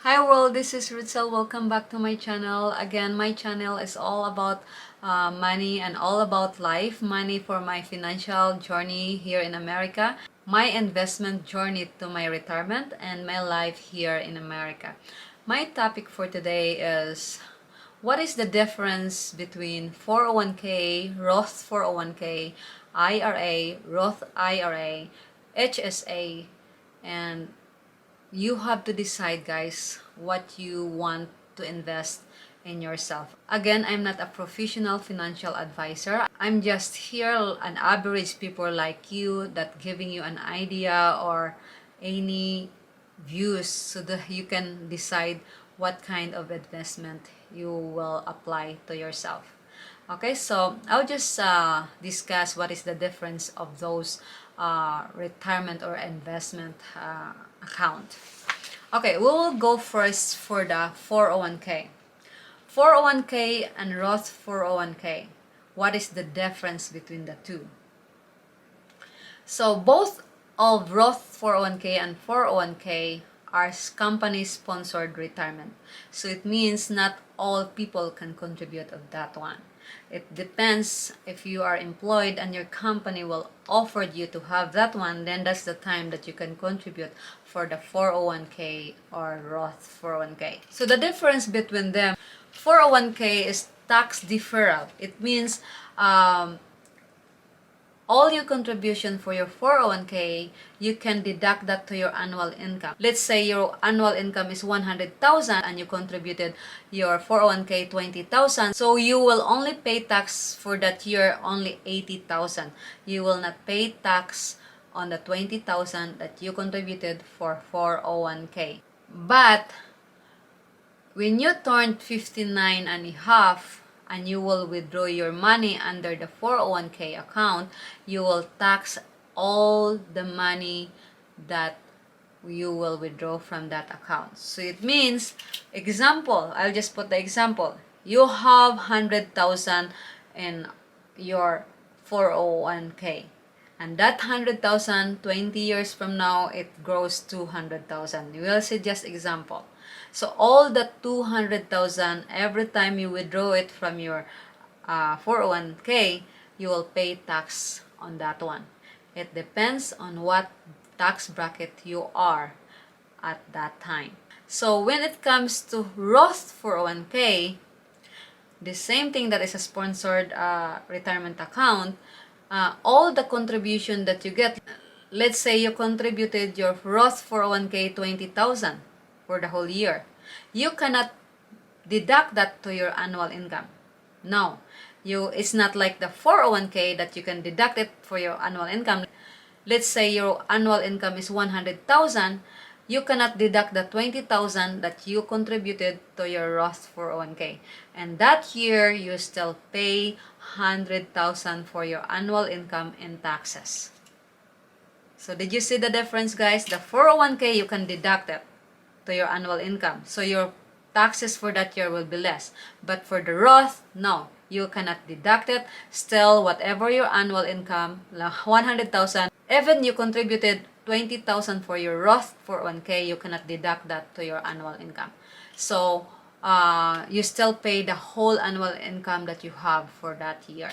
Hi world, this is Ritzel. Welcome back to my channel. Again, my channel is all about money and all about life. Money for my financial journey here in America, my investment journey to my retirement, and my life here in America. My topic for today is what is the difference between 401k, Roth 401k, IRA, Roth IRA, HSA, and you have to decide, guys, what you want to invest in yourself. Again, I'm not a professional financial advisor. I'm just here an average people like you that giving you an idea or any views so that you can decide what kind of investment you will apply to yourself. Okay, so I'll just discuss what is the difference of those retirement or investment account. Okay, we will go first for the 401k. 401k and Roth 401k. What is the difference between the two? So both of Roth 401k and 401k are company-sponsored retirement. So it means not all people can contribute of that one. It depends if you are employed and your company will offer you to have that one, then that's the time that you can contribute for the 401k or Roth 401k. So the difference between them, 401k is tax deferral. It means all your contribution for your 401k, you can deduct that to your annual income. Let's say your annual income is 100,000 and you contributed your 401k 20,000. So you will only pay tax for that year only 80,000. You will not pay tax on the 20,000 that you contributed for 401k. But when you turn 59 and a half, and you will withdraw your money under the 401k account, you will tax all the money that you will withdraw from that account. So it means, example, I'll just put the example. You have 100,000 in your 401k. And that 100,000, 20 years from now, it grows 200,000. You will see just example. So all the 200,000, every time you withdraw it from your 401k, you will pay tax on that one. It depends on what tax bracket you are at that time. So when it comes to Roth 401k, the same thing that is a sponsored retirement account, all the contribution that you get, let's say you contributed your Roth 401k 20,000 for the whole year. You cannot deduct that to your annual income. No, it's not like the 401k that you can deduct it for your annual income. Let's say your annual income is 100,000. You cannot deduct the 20,000 that you contributed to your Roth 401k. And that year, you still pay 100,000 for your annual income in taxes. So did you see the difference, guys? The 401k, you can deduct it to your annual income. So your taxes for that year will be less. But for the Roth, no. You cannot deduct it. Still, whatever your annual income, 100,000, even you contributed 20,000 for your Roth 401k, you cannot deduct that to your annual income. So, you still pay the whole annual income that you have for that year.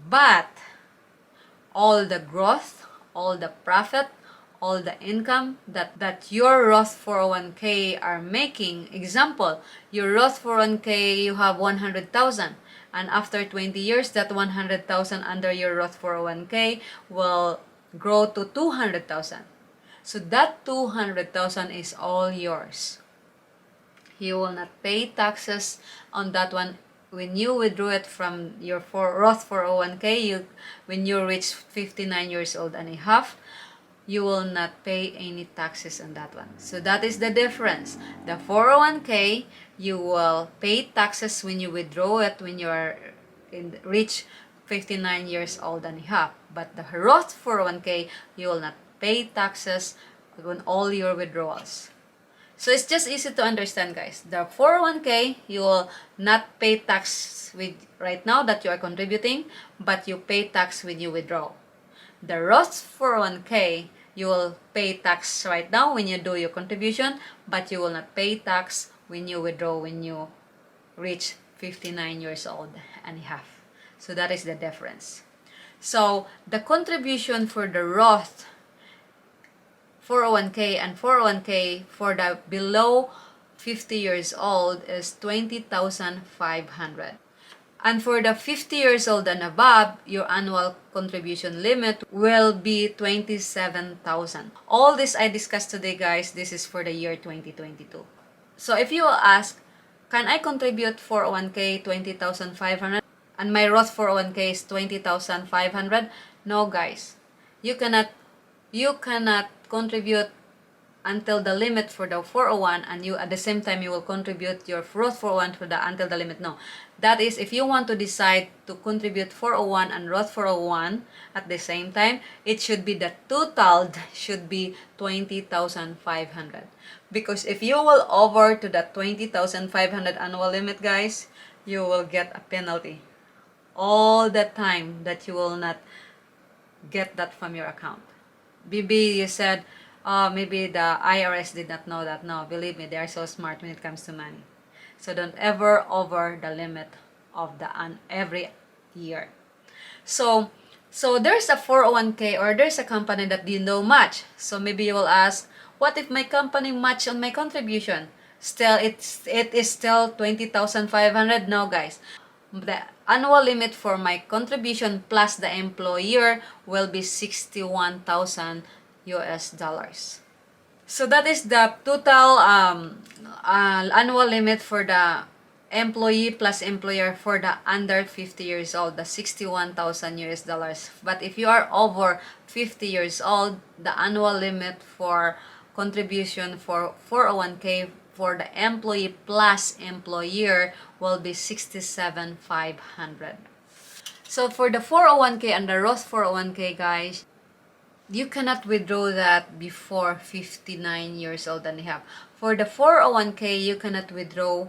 But, all the growth, all the profit, all the income that your Roth 401k are making, example, your Roth 401k, you have 100,000. And after 20 years, that 100,000 under your Roth 401k will grow to 200,000. So that 200,000 is all yours. You will not pay taxes on that one. When you withdraw it from your Roth 401k, when you reach 59 years old and a half, you will not pay any taxes on that one. So that is the difference. The 401k, you will pay taxes when you withdraw it when you are reach 59 years old and a half. But the Roth 401k, you will not pay taxes on all your withdrawals. So it's just easy to understand, guys. The 401k, you will not pay tax with right now that you are contributing, but you pay tax when you withdraw. The Roth 401k, you will pay tax right now when you do your contribution, but you will not pay tax when you withdraw when you reach 59 years old and a half. So that is the difference. So the contribution for the Roth 401k and 401k for the below 50 years old is 20,500. And for the 50 years old and above, your annual contribution limit will be 27,000. All this I discussed today, guys, this is for the year 2022. So if you will ask, can I contribute 401k 20,500 and my Roth 401k is 20,500? No, guys. You cannot contribute until the limit for the 401 and you at the same time you will contribute your Roth 401 for the until the limit. No, that is if you want to decide to contribute 401 and Roth 401 at the same time, it should be the total should be 20,500, because if you will over to the 20,500 annual limit, guys, you will get a penalty all the time that you will not get that from your account. Maybe you said, oh, maybe the IRS did not know that. No, believe me, they are so smart when it comes to money. So don't ever over the limit of the every year. So there's a 401k or there's a company that didn't know much. So maybe you will ask, what if my company match on my contribution? Still, it is still 20,500. No, guys. The annual limit for my contribution plus the employer will be 61,000 US dollars. So that is the total annual limit for the employee plus employer for the under 50 years old, the 61,000 US dollars. But if you are over 50 years old, the annual limit for contribution for 401k for the employee plus employer will be 67,500. So for the 401k and the Roth 401k, guys, you cannot withdraw that before 59 years old and a half. For the 401k, you cannot withdraw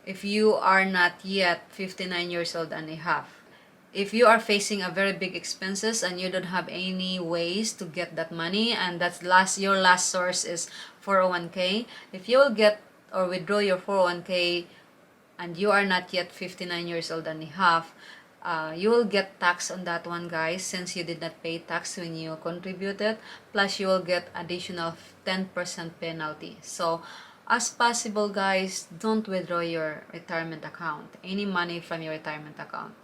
if you are not yet 59 years old and a half. If you are facing a very big expenses and you don't have any ways to get that money, and that's your last source is 401k, if you will get or withdraw your 401k and you are not yet 59 years old and a half, you will get tax on that one, guys, since you did not pay tax when you contributed, plus you will get additional 10% penalty. So as possible, guys, don't withdraw your retirement account, any money from your retirement account.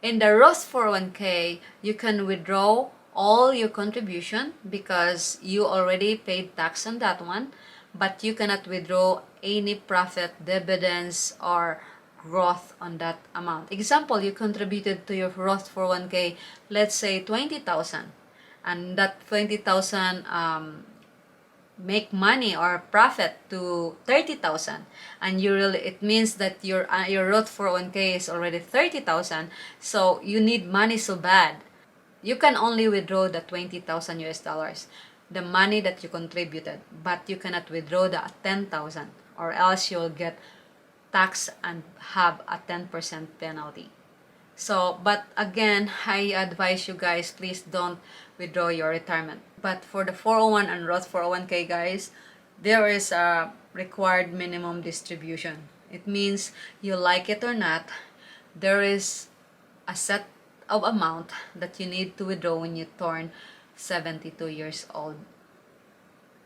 In the Roth 401k, you can withdraw all your contribution because you already paid tax on that one, but you cannot withdraw any profit, dividends, or growth on that amount. Example, you contributed to your Roth 401k, let's say 20,000, and that 20,000 make money or profit to 30,000, and it means that your Roth 401k is already 30,000, so you need money so bad. You can only withdraw the 20,000 US dollars, the money that you contributed, but you cannot withdraw the 10,000, or else you will get tax and have a 10% penalty. So, but again, I advise you guys, please don't withdraw your retirement. But for the 401 and Roth 401k, guys, there is a required minimum distribution. It means you like it or not, there is a set of amount that you need to withdraw when you turn 72 years old.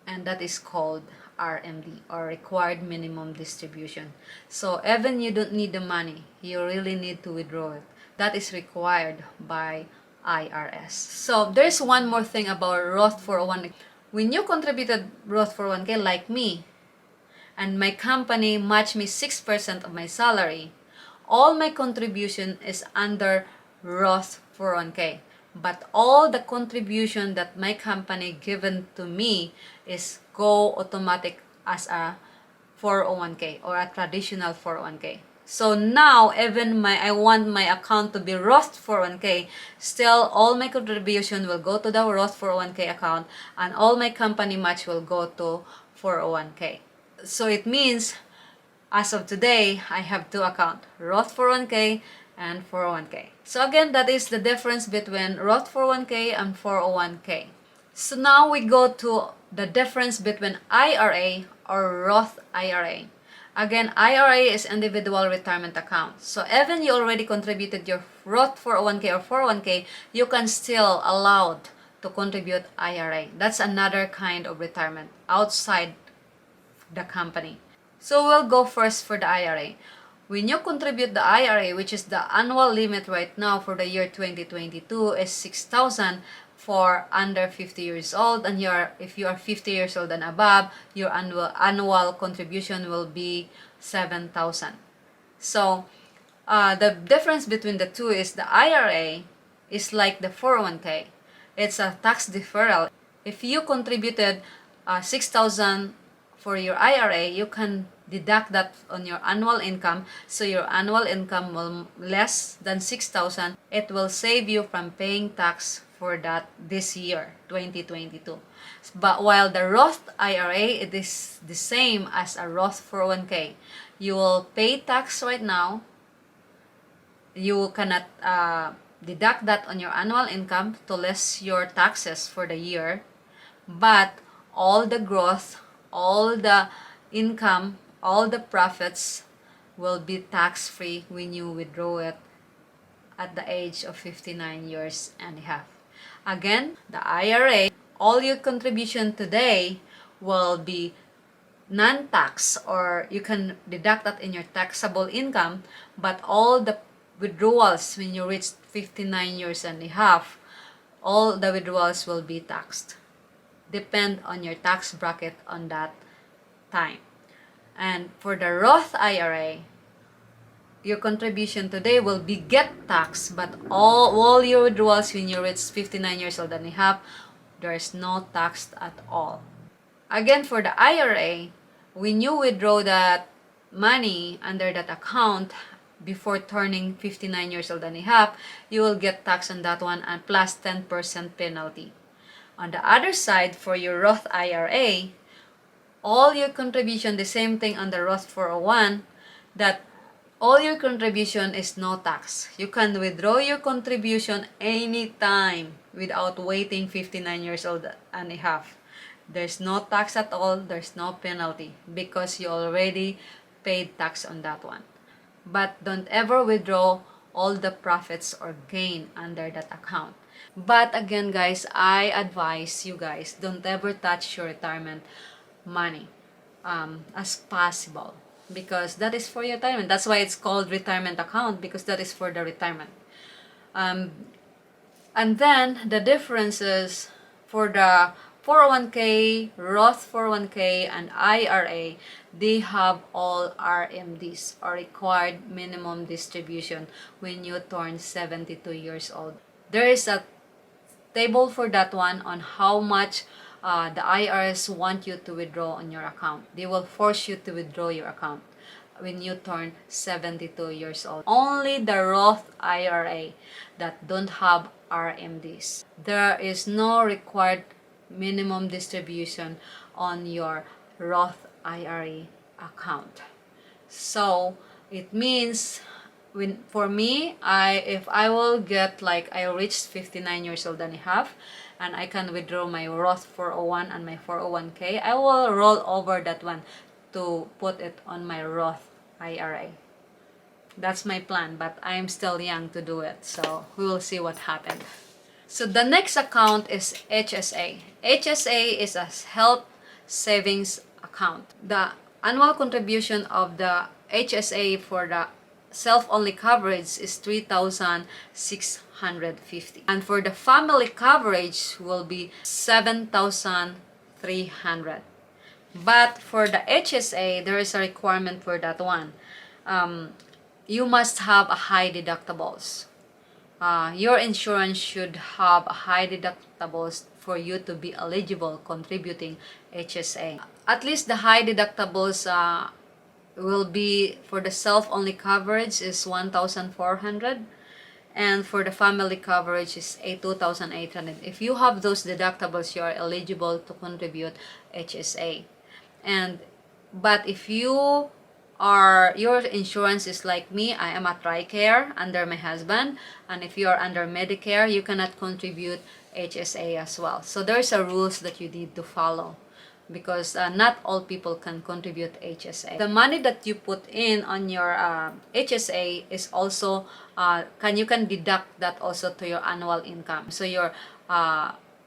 And that is called RMD, or required minimum distribution. So even you don't need the money, you really need to withdraw it. That is required by IRS. So there's one more thing about Roth 401. When you contributed Roth 401k like me, and my company matched me 6% of my salary, all my contribution is under Roth 401k. But all the contribution that my company given to me is go automatic as a 401k or a traditional 401k. So now, even I want my account to be Roth 401k, still all my contribution will go to the Roth 401k account, and all my company match will go to 401k. So it means, as of today, I have two accounts, Roth 401k and 401k. So again, that is the difference between Roth 401k and 401k. So now we go to the difference between IRA or Roth IRA. Again, IRA is individual retirement account. So even you already contributed your Roth 401K or 401K, you can still allowed to contribute IRA. That's another kind of retirement outside the company. So we'll go first for the IRA. When you contribute the IRA, which is the annual limit right now for the year 2022 is 6,000 for under 50 years old, and if you are 50 years old and above, your annual contribution will be 7,000. So the difference between the two is the IRA is like the 401k. It's a tax deferral. If you contributed 6,000 for your IRA, you can deduct that on your annual income. So your annual income will less than 6,000. It will save you from paying tax for that this year, 2022. But while the Roth IRA, it is the same as a Roth 401k. You will pay tax right now. You cannot deduct that on your annual income to less your taxes for the year. But all the growth, all the income, all the profits will be tax-free when you withdraw it at the age of 59 years and a half. Again, the IRA, all your contribution today will be non-tax, or you can deduct that in your taxable income, but all the withdrawals when you reach 59 years and a half, all the withdrawals will be taxed. Depend on your tax bracket on that time. And for the Roth IRA, your contribution today will be get taxed, but all your withdrawals when you reach 59 years old and a half, there is no tax at all. Again, for the IRA, when you withdraw that money under that account before turning 59 years old and a half, you will get taxed on that one and plus 10% penalty. On the other side, for your Roth IRA, all your contribution, the same thing on the Roth 401, that all your contribution is no tax. You can withdraw your contribution anytime without waiting 59 years old and a half. There's no tax at all, there's no penalty because you already paid tax on that one. But don't ever withdraw all the profits or gain under that account. But again guys, I advise you guys, don't ever touch your retirement money as possible, because that is for your retirement. That's why it's called retirement account, because that is for the retirement. And then the differences for the 401k, Roth 401k, and IRA, they have all RMDs, or required minimum distribution, when you turn 72 years old. There is a table for that one on how much the IRS want you to withdraw on your account. They will force you to withdraw your account when you turn 72 years old. Only the Roth IRA that don't have RMDs. There is no required minimum distribution on your Roth IRA account. So it means for me, if I will get, like, I reached 59 years old and a half, and I can withdraw my Roth 401 and my 401k, I will roll over that one to put it on my Roth IRA. That's my plan, but I'm still young to do it, so we will see what happens. So the next account is HSA. HSA is a health savings account. The annual contribution of the HSA for the self-only coverage is 3,650, and for the family coverage will be 7,300. But for the HSA, there is a requirement for that one. You must have a high deductibles. Your insurance should have a high deductibles for you to be eligible contributing HSA. At least the high deductibles will be for the self-only coverage is 1,400, and for the family coverage is 2,800. If you have those deductibles, you are eligible to contribute HSA. But if your insurance is like me, I am a TRICARE under my husband, and if you are under Medicare, you cannot contribute HSA as well. So there's a rules that you need to follow, because not all people can contribute HSA. The money that you put in on your HSA is also you can deduct that also to your annual income. So your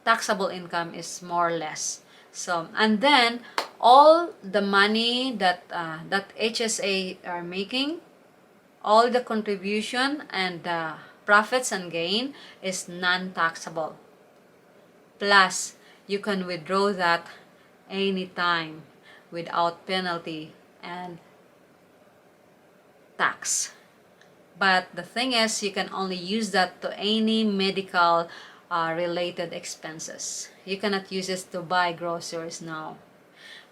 taxable income is more or less. So, and then all the money that that HSA are making, all the contribution and the profits and gain is non-taxable. Plus, you can withdraw that anytime without penalty and tax. But the thing is, you can only use that to any medical related expenses. You cannot use it to buy groceries now.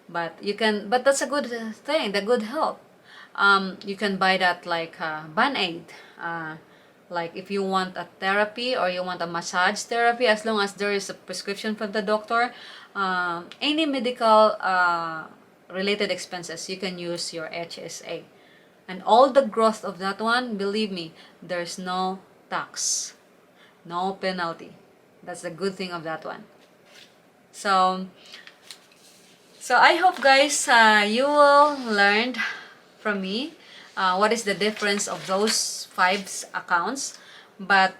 But you can, but that's a good thing, the good help. You can buy that like Band-Aid. Like if you want a therapy or you want a massage therapy, as long as there is a prescription from the doctor, any medical related expenses, you can use your HSA. And all the growth of that one, believe me, there's no tax, no penalty. That's the good thing of that one. So I hope guys you will learn from me what is the difference of those 5 accounts. But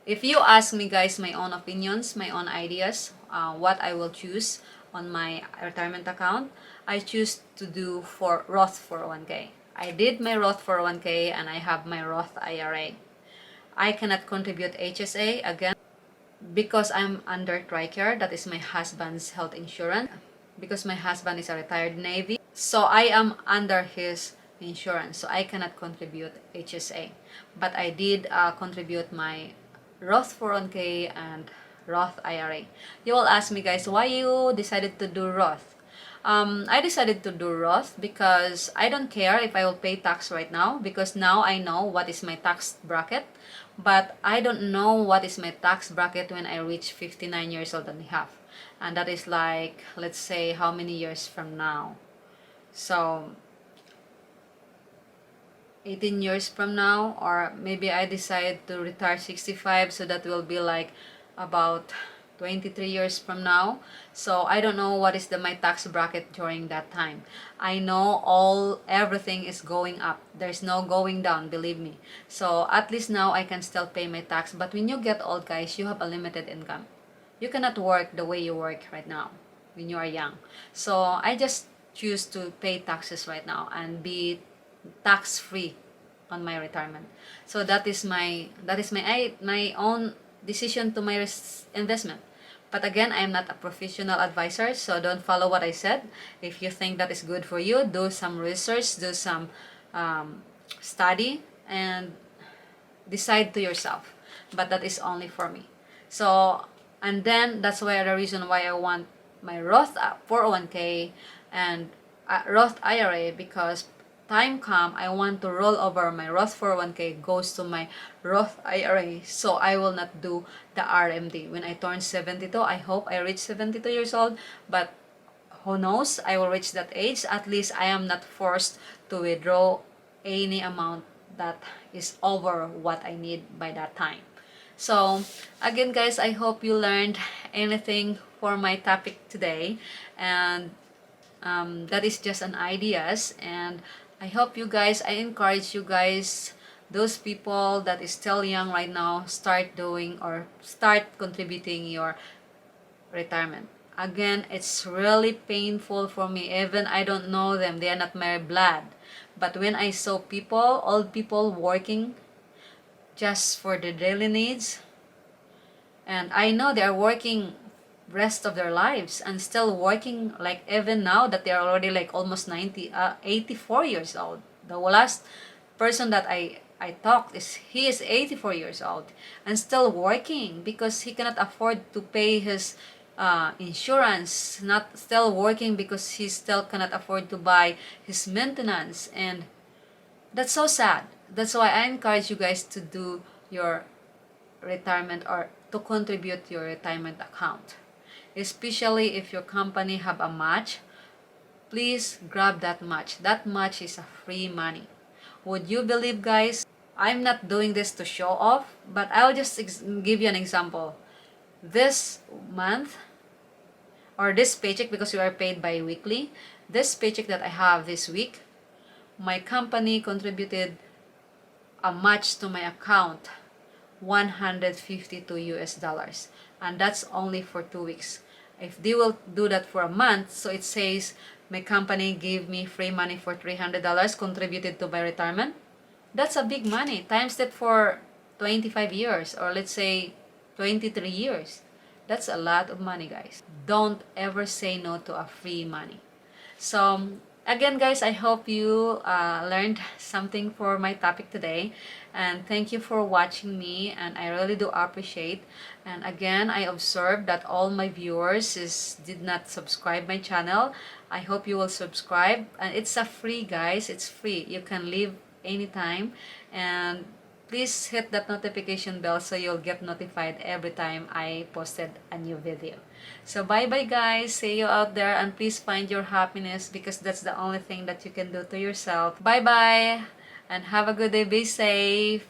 if you ask me guys, my own opinions, my own ideas, what I will choose on my retirement account, I choose to do for Roth 401K. I did my Roth 401K and I have my Roth IRA. I cannot contribute HSA again because I'm under TRICARE. That is my husband's health insurance. Because my husband is a retired Navy, so I am under his insurance, so I cannot contribute HSA. But I did contribute my Roth 401K and Roth IRA. You will ask me guys, why you decided to do Roth? I decided to do Roth because I don't care if I will pay tax right now, because now I know what is my tax bracket, but I don't know what is my tax bracket when I reach 59 years old and a half. And that is like, let's say, how many years from now? So 18 years from now, or maybe I decide to retire 65, so that will be like about 23 years from now. So I don't know what is my tax bracket during that time. I know everything is going up. There's no going down, believe me. So at least now I can still pay my tax. But when you get old guys, you have a limited income. You cannot work the way you work right now when you are young. So I just choose to pay taxes right now and be tax free on my retirement. So that is my own decision to my investment. But again, I'm not a professional advisor, so don't follow what I said. If you think that is good for you, do some research, do some study, and decide to yourself. But that is only for me. So, and then that's why the reason why I want my Roth 401K and Roth IRA, because time come, I want to roll over my Roth 401K goes to my Roth IRA, so I will not do the RMD. When I turn 72, I hope I reach 72 years old, but who knows, I will reach that age. At least I am not forced to withdraw any amount that is over what I need by that time. So again guys, I hope you learned anything for my topic today, and that is just an ideas. And I hope you guys, I encourage you guys, those people that is still young right now, start doing or start contributing your retirement. Again, it's really painful for me. Even I don't know them, they are not my blood, but when I saw people, old people working just for the daily needs, and I know they are working rest of their lives and still working, like even now that they are already like almost 84 years old. The last person that I talked he is 84 years old and still working because he cannot afford to pay his insurance, not still working because he still cannot afford to buy his maintenance. And that's so sad. That's why I encourage you guys to do your retirement or to contribute your retirement account. Especially if your company have a match, please grab that match. That match is a free money. Would you believe guys, I'm not doing this to show off, but I'll just give you an example. this month, or this paycheck, because you are paid bi-weekly, this paycheck that I have this week, my company contributed a match to my account, $152 US, and that's only for 2 weeks. If they will do that for a month, so it says my company gave me free money for $300 contributed to my retirement. That's a big money. Times that for 25 years, or let's say 23 years. That's a lot of money, guys. Don't ever say no to a free money. So again, guys, I hope you learned something for my topic today, and thank you for watching me, and I really do appreciate. And again, I observed that all my viewers did not subscribe my channel. I hope you will subscribe, and it's a free, guys. It's free. You can leave anytime, and please hit that notification bell so you'll get notified every time I posted a new video. So bye bye, guys. See you out there, and please find your happiness, because that's the only thing that you can do to yourself. Bye bye, and have a good day. Be safe.